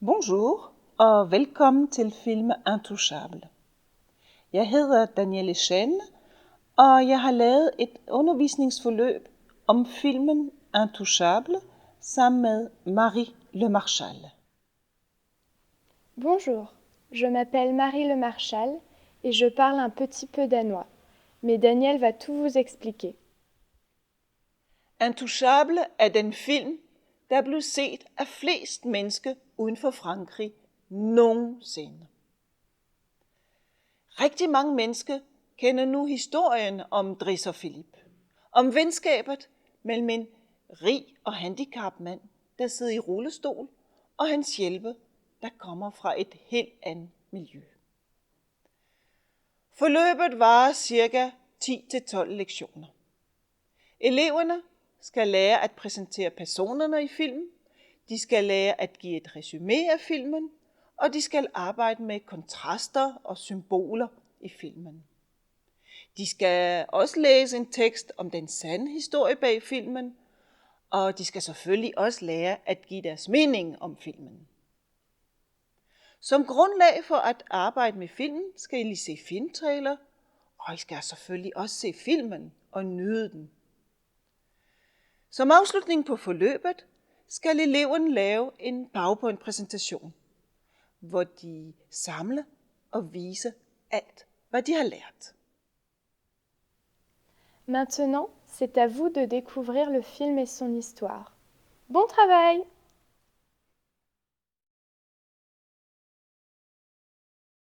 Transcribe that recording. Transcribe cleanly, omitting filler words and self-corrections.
Bonjour og velkommen til film Intouchable. Jeg hedder Danielle Chen, og jeg har lavet et undervisningsforløb om filmen Intouchable sammen med Marie Le Marchal. Bonjour, je m'appelle Marie Le Marchal et je parle un petit peu danois. Mais Daniel va tout vous expliquer. Intouchable er den film, der blev set af flest mennesker uden for Frankrig nogensinde. Rigtig mange mennesker kender nu historien om Driss og Philippe. Om venskabet mellem en rig og handicapmand, der sidder i rullestol, og hans hjælper, der kommer fra et helt andet miljø. Forløbet varer ca. 10-12 lektioner. Eleverne skal lære at præsentere personerne i filmen, de skal lære at give et resumé af filmen, og de skal arbejde med kontraster og symboler i filmen. De skal også læse en tekst om den sande historie bag filmen, og de skal selvfølgelig også lære at give deres mening om filmen. Som grundlag for at arbejde med filmen skal I lige se filmtrailer, og I skal selvfølgelig også se filmen og nyde den. Som afslutning på forløbet skal eleverne lave en PowerPoint-præsentation, hvor de samler og viser alt, hvad de har lært. Maintenant, c'est à vous de découvrir le film et son histoire. Bon travail!